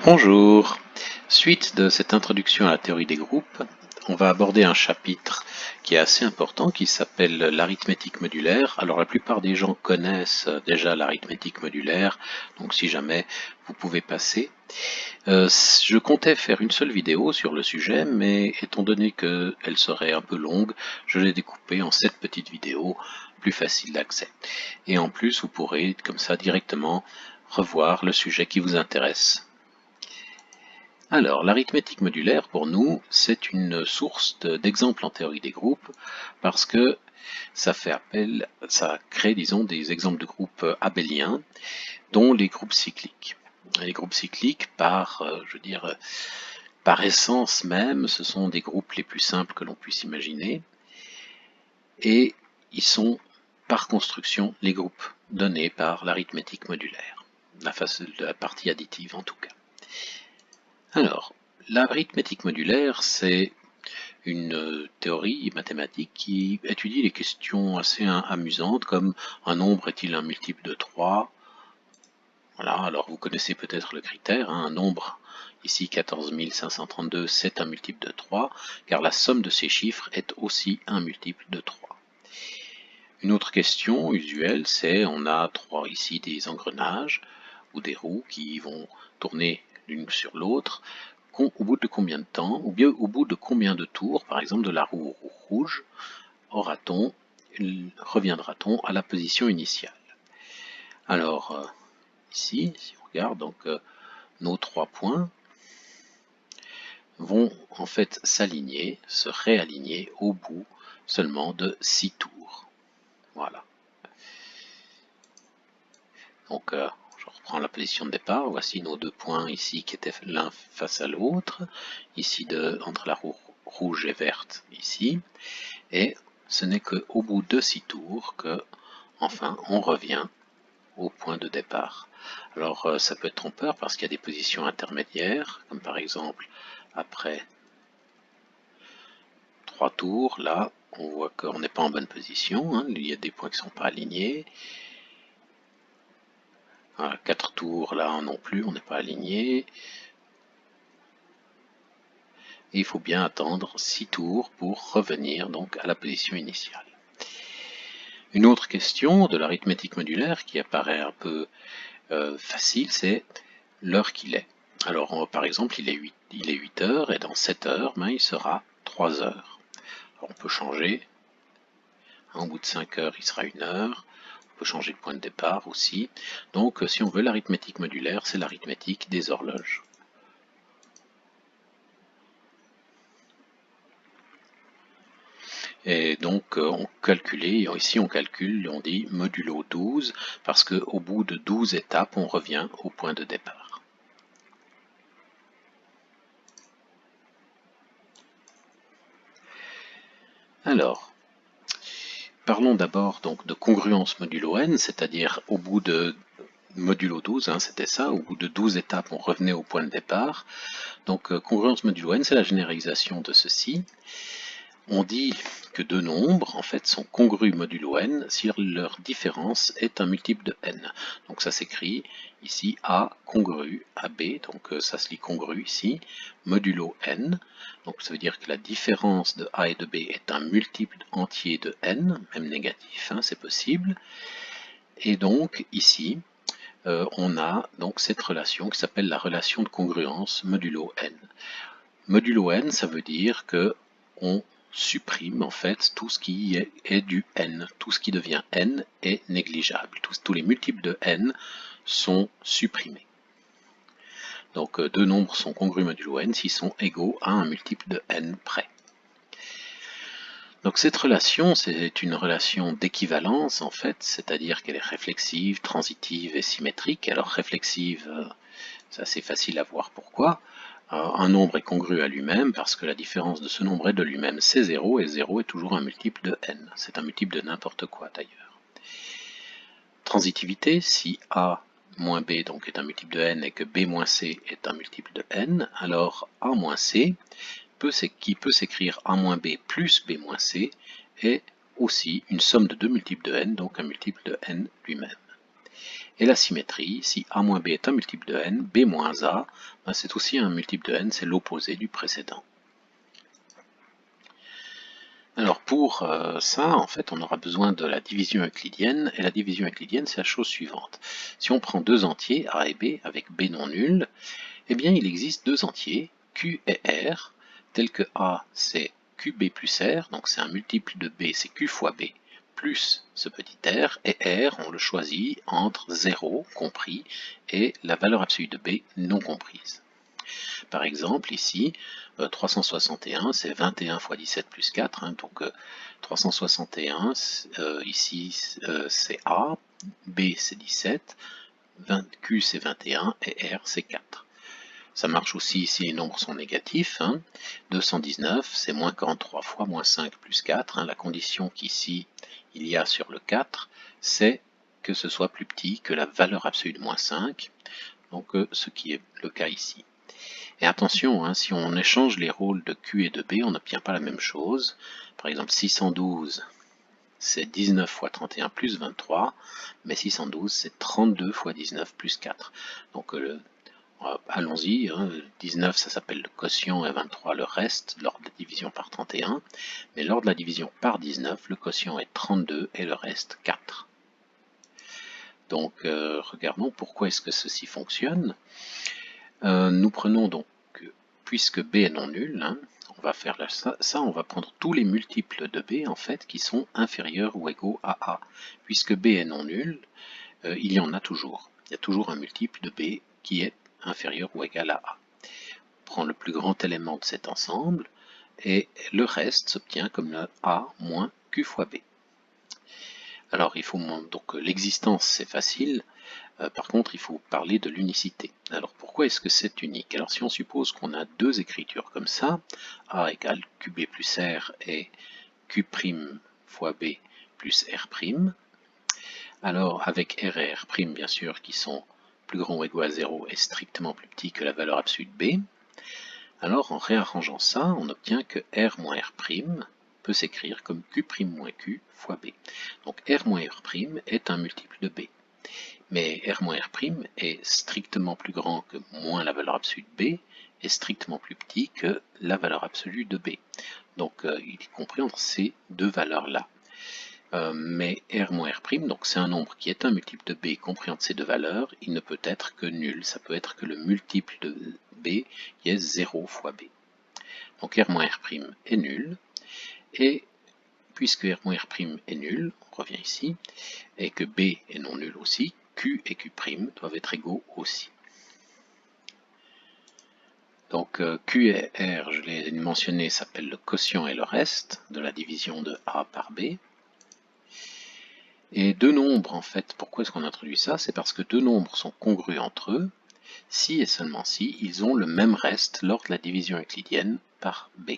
Bonjour. Suite de cette introduction à la théorie des groupes, on va aborder un chapitre qui est assez important qui s'appelle l'arithmétique modulaire. Alors la plupart des gens connaissent déjà l'arithmétique modulaire, donc si jamais vous pouvez passer. Je comptais faire une seule vidéo sur le sujet, mais étant donné qu'elle serait un peu longue, je l'ai découpée en 7 petites vidéos plus faciles d'accès. Et en plus, vous pourrez comme ça directement revoir le sujet qui vous intéresse. Alors, l'arithmétique modulaire, pour nous, c'est une source d'exemples en théorie des groupes, parce que ça crée, disons, des exemples de groupes abéliens, dont les groupes cycliques. Les groupes cycliques, par essence même, ce sont des groupes les plus simples que l'on puisse imaginer, et ils sont, par construction, les groupes donnés par l'arithmétique modulaire, la partie additive en tout cas. Alors, l'arithmétique modulaire, c'est une théorie mathématique qui étudie les questions assez amusantes comme un nombre est-il un multiple de 3? Voilà, alors vous connaissez peut-être le critère, un nombre, ici 14 532, c'est un multiple de 3, car la somme de ces chiffres est aussi un multiple de 3. Une autre question usuelle, c'est on a ici des engrenages ou des roues qui vont tourner l'une sur l'autre. Au bout de combien de temps, ou bien au bout de combien de tours, par exemple de la roue rouge, reviendra-t-on à la position initiale? Alors, ici, si on regarde, donc nos 3 points vont en fait s'aligner, se réaligner au bout seulement de 6 tours. Voilà. Donc, je reprends la position de départ. Voici nos 2 points ici qui étaient l'un face à l'autre, ici entre la roue rouge et verte ici, et ce n'est qu'au bout de 6 tours que, enfin, on revient au point de départ. Alors ça peut être trompeur parce qu'il y a des positions intermédiaires, comme par exemple après 3 tours, là on voit qu'on n'est pas en bonne position, hein, il y a des points qui ne sont pas alignés. À 4 tours, là non plus, on n'est pas aligné. Et il faut bien attendre 6 tours pour revenir donc à la position initiale. Une autre question de l'arithmétique modulaire qui apparaît un peu facile, c'est l'heure qu'il est. Alors par exemple, il est 8 heures et dans 7 heures, il sera 3 heures. Alors, on peut changer. Au bout de 5 heures, il sera 1 heure. On peut changer le point de départ aussi. Donc si on veut l'arithmétique modulaire, c'est l'arithmétique des horloges. Et donc ici on calcule, on dit modulo 12, parce qu'au bout de 12 étapes, on revient au point de départ. Alors, parlons d'abord donc de congruence modulo n, c'est-à-dire au bout de modulo 12, c'était ça, au bout de 12 étapes, on revenait au point de départ. Donc congruence modulo n, c'est la généralisation de ceci. On dit que deux nombres en fait sont congrus modulo n si leur différence est un multiple de n. Donc ça s'écrit ici A congru à B, donc ça se lit congru ici, modulo n. Donc ça veut dire que la différence de A et de B est un multiple entier de n, même négatif, c'est possible. Et donc ici, on a donc cette relation qui s'appelle la relation de congruence modulo n. Modulo n, ça veut dire que on supprime en fait tout ce qui est du n. Tout ce qui devient n est négligeable. Tous les multiples de n sont supprimés. Donc deux nombres sont congrus modulo n s'ils sont égaux à un multiple de n près. Donc cette relation, c'est une relation d'équivalence en fait, c'est-à-dire qu'elle est réflexive, transitive et symétrique. Alors réflexive, c'est assez facile à voir pourquoi. Un nombre est congru à lui-même parce que la différence de ce nombre et de lui-même c'est 0, et 0 est toujours un multiple de n. C'est un multiple de n'importe quoi d'ailleurs. Transitivité, si A moins B donc est un multiple de n et que B moins C est un multiple de n, alors A moins C, qui peut s'écrire A moins B plus B moins C, est aussi une somme de deux multiples de n, donc un multiple de n lui-même. Et la symétrie, si a moins b est un multiple de n, b moins a, ben c'est aussi un multiple de n, c'est l'opposé du précédent. Alors pour ça, en fait, on aura besoin de la division euclidienne, et la division euclidienne, c'est la chose suivante. Si on prend deux entiers, a et b, avec b non nul, eh bien il existe deux entiers, q et r, tels que a c'est qb plus r, donc c'est un multiple de b, c'est q fois b, plus ce petit r, et r, on le choisit entre 0, compris, et la valeur absolue de b non comprise. Par exemple, ici, 361, c'est 21 fois 17 plus 4, hein, donc 361, ici c'est A, B c'est 17, Q c'est 21 et R c'est 4. Ça marche aussi si les nombres sont négatifs. Hein. 219, c'est moins 43 fois moins 5 plus 4. Hein. La condition qu'ici il y a sur le 4, c'est que ce soit plus petit que la valeur absolue de moins 5, donc ce qui est le cas ici. Et attention, hein, si on échange les rôles de Q et de B, on n'obtient pas la même chose. Par exemple, 612, c'est 19 fois 31 plus 23, mais 612, c'est 32 fois 19 plus 4. Donc, allons-y, hein, 19, ça s'appelle le quotient, et 23, le reste, lors de la division par 31. Mais lors de la division par 19, le quotient est 32 et le reste 4. Donc, regardons pourquoi est-ce que ceci fonctionne. Nous prenons donc, puisque b est non nul, hein, on va faire ça, on va prendre tous les multiples de b en fait qui sont inférieurs ou égaux à a. Puisque b est non nul, il y en a toujours. Il y a toujours un multiple de b qui est inférieur ou égal à a. On prend le plus grand élément de cet ensemble et le reste s'obtient comme le a moins q fois b. Alors il faut donc l'existence c'est facile. Par contre, il faut parler de l'unicité. Alors pourquoi est-ce que c'est unique? Alors si on suppose qu'on a deux écritures comme ça, A égale QB plus R et Q' fois B plus R', alors avec R et R' bien sûr qui sont plus grands ou égaux à 0 et strictement plus petits que la valeur absolue de B, alors en réarrangeant ça, on obtient que R moins R' peut s'écrire comme Q' moins Q fois B. Donc R moins R' est un multiple de B. Mais R moins R' est strictement plus grand que moins la valeur absolue de B et strictement plus petit que la valeur absolue de B. Donc il est compris entre ces deux valeurs-là. Mais R moins R', donc c'est un nombre qui est un multiple de B compris entre ces deux valeurs, il ne peut être que nul. Ça peut être que le multiple de B qui est 0 fois B. Donc R moins R' est nul. Et puisque R moins R' est nul, on revient ici, et que B est non nul aussi, Q et Q' doivent être égaux aussi. Donc Q et R, je l'ai mentionné, s'appelle le quotient et le reste de la division de A par B. Et deux nombres, en fait, pourquoi est-ce qu'on introduit ça? C'est parce que deux nombres sont congrus entre eux, si et seulement si ils ont le même reste lors de la division euclidienne par B.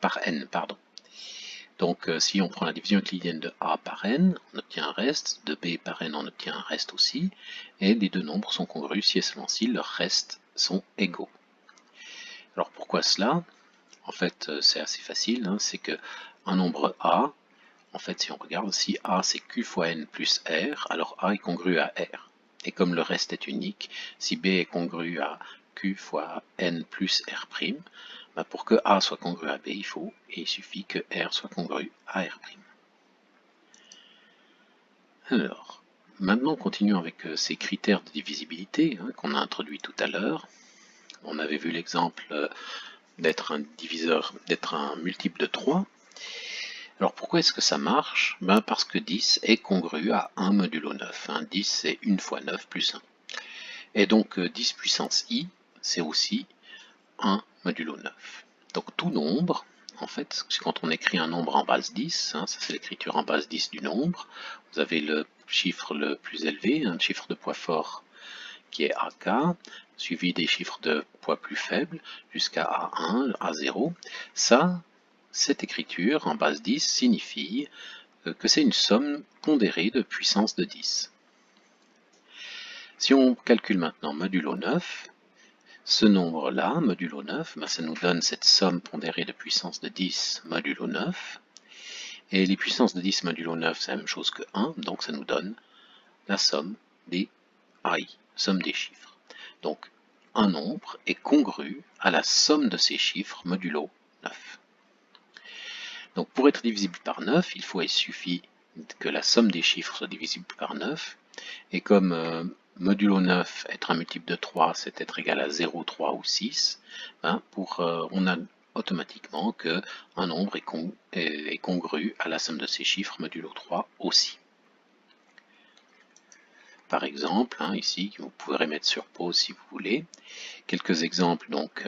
Par N, pardon. Donc si on prend la division euclidienne de A par N, on obtient un reste, de B par N on obtient un reste aussi, et les deux nombres sont congrus si et seulement si leurs restes sont égaux. Alors pourquoi cela? En fait c'est assez facile, hein, c'est que un nombre A, en fait si on regarde, si A c'est Q fois N plus R, alors A est congru à R. Et comme le reste est unique, si B est congru à Q fois N plus R', bah pour que A soit congru à B, il suffit que R soit congru à R'. Alors, maintenant continuons avec ces critères de divisibilité hein, qu'on a introduits tout à l'heure. On avait vu l'exemple d'être un diviseur, d'être un multiple de 3. Alors pourquoi est-ce que ça marche? Parce que 10 est congru à 1 modulo 9. Hein. 10 c'est 1 fois 9 plus 1. Et donc 10 puissance i, c'est aussi 1 modulo 9. Donc tout nombre, en fait, quand on écrit un nombre en base 10, hein, ça c'est l'écriture en base 10 du nombre, vous avez le chiffre le plus élevé, un chiffre de poids fort qui est AK, suivi des chiffres de poids plus faibles jusqu'à A1, A0. Ça, cette écriture en base 10 signifie que c'est une somme pondérée de puissance de 10. Si on calcule maintenant modulo 9, ce nombre-là, modulo 9, ça nous donne cette somme pondérée de puissance de 10 modulo 9. Et les puissances de 10 modulo 9, c'est la même chose que 1, donc ça nous donne la somme des i, somme des chiffres. Donc, un nombre est congru à la somme de ces chiffres modulo 9. Donc, pour être divisible par 9, il suffit que la somme des chiffres soit divisible par 9. Et comme modulo 9, être un multiple de 3, c'est être égal à 0, 3 ou 6, hein, on a automatiquement qu'un nombre est congru à la somme de ces chiffres modulo 3 aussi. Par exemple, hein, ici, vous pouvez mettre sur pause si vous voulez. Quelques exemples donc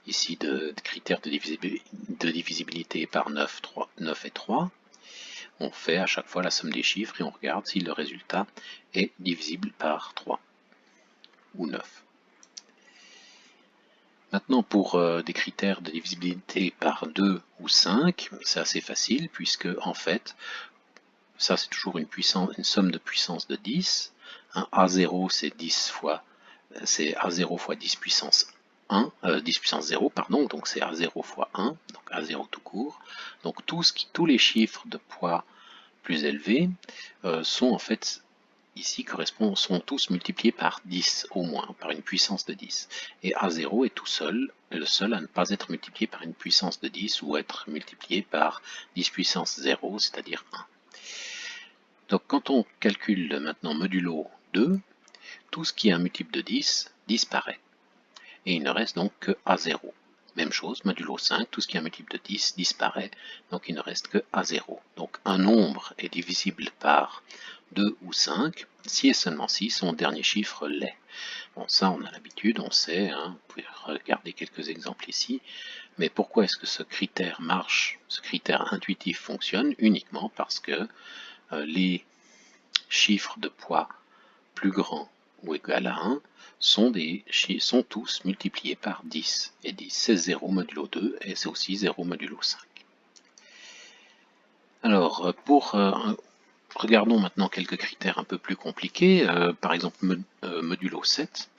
ici de critères de divisibilité par 9, 9 et 3. On fait à chaque fois la somme des chiffres et on regarde si le résultat est divisible par 3 ou 9. Maintenant, pour des critères de divisibilité par 2 ou 5, c'est assez facile puisque en fait, ça c'est toujours une somme de puissance de 10. Hein, A0 c'est A0 fois 10 puissance 1, 10 puissance 0, pardon, donc c'est A0 fois 1, donc A0 tout court. Donc tous les chiffres de poids plus élevés sont en fait ici sont tous multipliés par 10 au moins, par une puissance de 10. Et A0 est le seul à ne pas être multiplié par une puissance de 10 ou être multiplié par 10 puissance 0, c'est-à-dire 1. Donc quand on calcule maintenant modulo 2, tout ce qui est un multiple de 10 disparaît. Et il ne reste donc que A0. Même chose, modulo 5, tout ce qui est un multiple de 10 disparaît, donc il ne reste que A0. Donc un nombre est divisible par 2 ou 5, si et seulement si son dernier chiffre l'est. Bon, ça on a l'habitude, on sait, hein, vous pouvez regarder quelques exemples ici, mais pourquoi est-ce que ce critère marche, ce critère intuitif fonctionne? Uniquement parce que les chiffres de poids plus grands ou égal à 1 sont tous multipliés par 10. Et 10 c'est 0 modulo 2 et c'est aussi 0 modulo 5. Alors, regardons maintenant quelques critères un peu plus compliqués, par exemple modulo 7.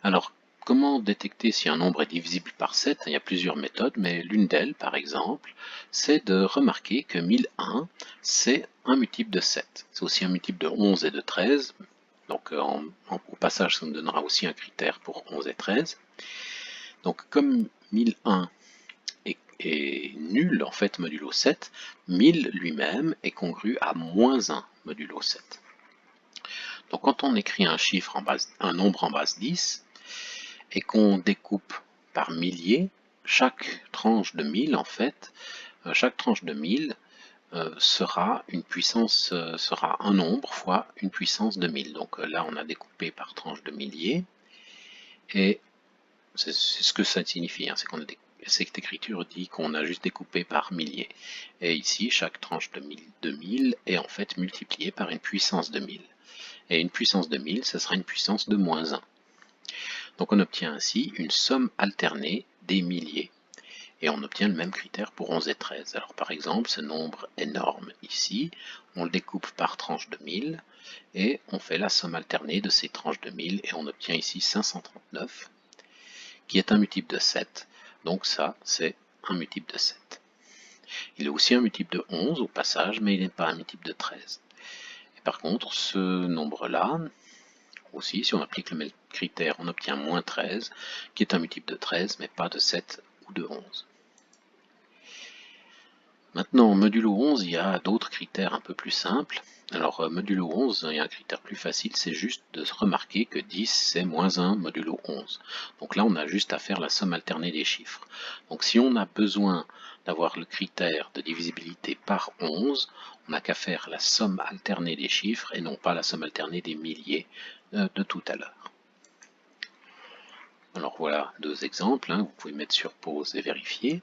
Alors, comment détecter si un nombre est divisible par 7? Il y a plusieurs méthodes, mais l'une d'elles, par exemple, c'est de remarquer que 1001, c'est un multiple de 7. C'est aussi un multiple de 11 et de 13. Donc, au passage, ça nous donnera aussi un critère pour 11 et 13. Donc, comme 1001 est nul, en fait, modulo 7, 1000 lui-même est congru à moins 1 modulo 7. Donc, quand on écrit un nombre en base 10, et qu'on découpe par milliers, chaque tranche de 1000, en fait, chaque tranche de 1000 sera un nombre fois une puissance de 1000. Donc là, on a découpé par tranche de milliers, et c'est ce que ça signifie, hein, cette écriture dit qu'on a juste découpé par milliers. Et ici, chaque tranche de 1000 est en fait multipliée par une puissance de 1000. Et une puissance de 1000, ce sera une puissance de moins 1. Donc on obtient ainsi une somme alternée des milliers. Et on obtient le même critère pour 11 et 13. Alors par exemple, ce nombre énorme ici, on le découpe par tranche de 1000, et on fait la somme alternée de ces tranches de 1000, et on obtient ici 539, qui est un multiple de 7. Donc ça, c'est un multiple de 7. Il est aussi un multiple de 11 au passage, mais il n'est pas un multiple de 13. Et par contre, ce nombre-là, aussi, si on applique le même critère, on obtient moins 13, qui est un multiple de 13, mais pas de 7 ou de 11. Maintenant, modulo 11, il y a d'autres critères un peu plus simples. Alors, modulo 11, il y a un critère plus facile, c'est juste de se remarquer que 10, c'est moins 1 modulo 11. Donc là, on a juste à faire la somme alternée des chiffres. Donc si on a besoin d'avoir le critère de divisibilité par 11, on n'a qu'à faire la somme alternée des chiffres et non pas la somme alternée des milliers de tout à l'heure. Alors voilà deux exemples, hein, vous pouvez mettre sur pause et vérifier.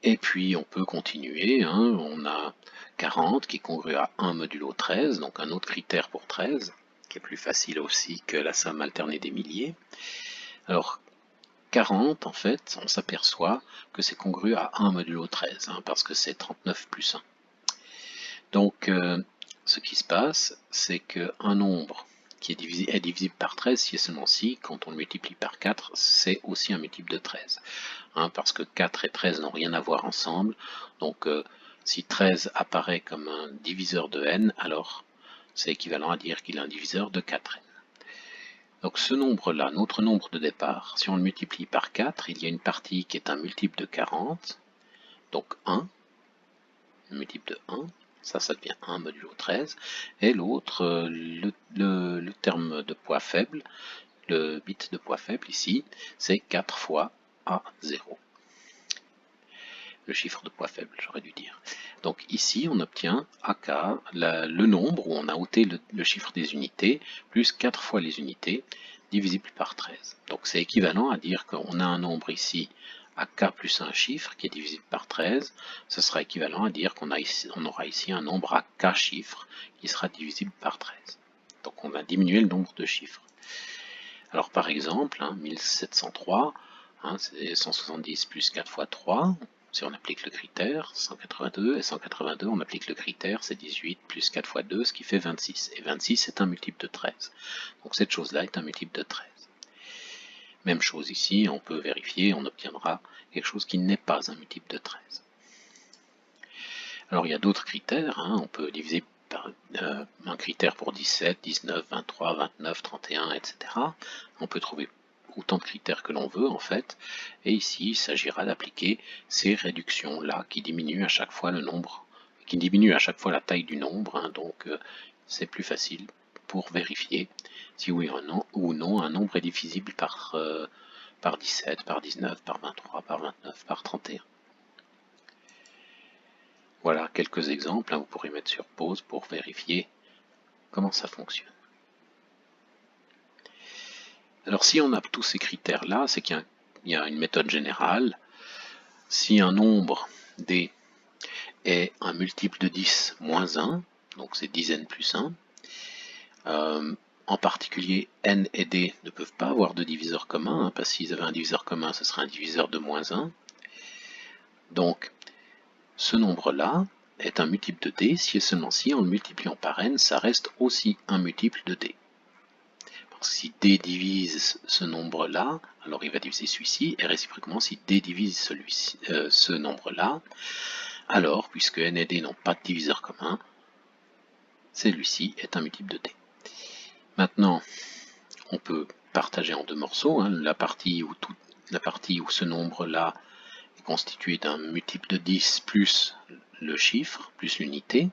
Et puis on peut continuer, hein, on a 40 qui est congru à 1 modulo 13, donc un autre critère pour 13, qui est plus facile aussi que la somme alternée des milliers. Alors 40, en fait, on s'aperçoit que c'est congru à 1 modulo 13, hein, parce que c'est 39 plus 1. Donc ce qui se passe, c'est qu'un nombre qui est divisible par 13 si et seulement si, quand on le multiplie par 4, c'est aussi un multiple de 13. Hein, parce que 4 et 13 n'ont rien à voir ensemble, donc Si 13 apparaît comme un diviseur de n, alors c'est équivalent à dire qu'il est un diviseur de 4n. Donc ce nombre-là, notre nombre de départ, si on le multiplie par 4, il y a une partie qui est un multiple de 40, donc 1, un multiple de 1, ça devient 1 modulo 13, et l'autre, le terme de poids faible, le bit de poids faible ici, c'est 4 fois A0. Le chiffre de poids faible, j'aurais dû dire. Donc ici, on obtient AK, le nombre où on a ôté le chiffre des unités, plus 4 fois les unités, divisible par 13. Donc c'est équivalent à dire qu'on a un nombre ici AK plus un chiffre qui est divisible par 13. Ce sera équivalent à dire qu'on aura ici un nombre à K chiffres qui sera divisible par 13. Donc on a diminué le nombre de chiffres. Alors par exemple, 1703, c'est 170 plus 4 fois 3, si on applique le critère, 182, et 182, on applique le critère, c'est 18 plus 4 fois 2, ce qui fait 26. Et 26 est un multiple de 13. Donc cette chose-là est un multiple de 13. Même chose ici, on peut vérifier, on obtiendra quelque chose qui n'est pas un multiple de 13. Alors il y a d'autres critères, on peut diviser par un critère pour 17, 19, 23, 29, 31, etc. On peut trouver autant de critères que l'on veut en fait, et ici il s'agira d'appliquer ces réductions-là qui diminuent à chaque fois le nombre, qui diminuent à chaque fois la taille du nombre, donc c'est plus facile pour vérifier si oui ou non un nombre est divisible par 17, par 19, par 23, par 29, par 31. Voilà quelques exemples, vous pourrez mettre sur pause pour vérifier comment ça fonctionne. Alors si on a tous ces critères-là, c'est qu'il y a une méthode générale. Si un nombre D est un multiple de 10 moins 1, donc c'est 10n plus 1, en particulier n et d ne peuvent pas avoir de diviseur commun, parce que s'ils avaient un diviseur commun, ce serait un diviseur de moins 1. Donc ce nombre-là est un multiple de d si et seulement si, en le multipliant par n, ça reste aussi un multiple de d. Parce que si d divise ce nombre-là, alors il va diviser celui-ci, et réciproquement, si d divise ce nombre-là, alors, puisque n et d n'ont pas de diviseur commun, celui-ci est un multiple de d. Maintenant, on peut partager en deux morceaux, la partie où ce nombre-là est constitué d'un multiple de 10 plus le chiffre, plus l'unité,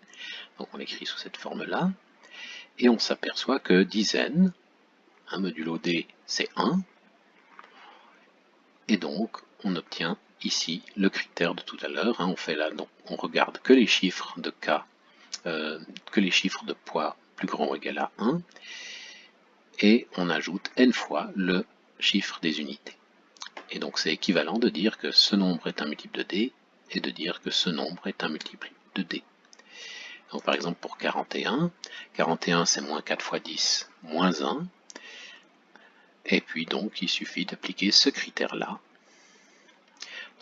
donc on l'écrit sous cette forme-là, et on s'aperçoit que 10n, modulo d, c'est 1, et donc on obtient ici le critère de tout à l'heure, on regarde que les chiffres de k, que les chiffres de poids plus grand ou égal à 1, et on ajoute n fois le chiffre des unités. Et donc c'est équivalent de dire que ce nombre est un multiple de d, et de dire que ce nombre est un multiple de d. Donc par exemple pour 41, 41 c'est moins 4 fois 10, moins 1, et puis donc il suffit d'appliquer ce critère-là.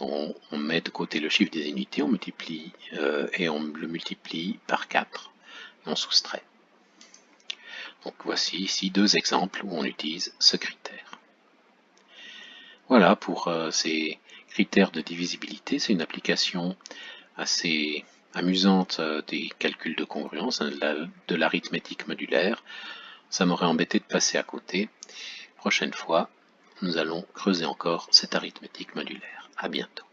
On met de côté le chiffre des unités, on multiplie et on le multiplie par 4, et on soustrait. Donc voici ici deux exemples où on utilise ce critère. Voilà pour ces critères de divisibilité, c'est une application assez amusante des calculs de congruence, de l'arithmétique modulaire. Ça m'aurait embêté de passer à côté. Prochaine fois, nous allons creuser encore cette arithmétique modulaire. À bientôt.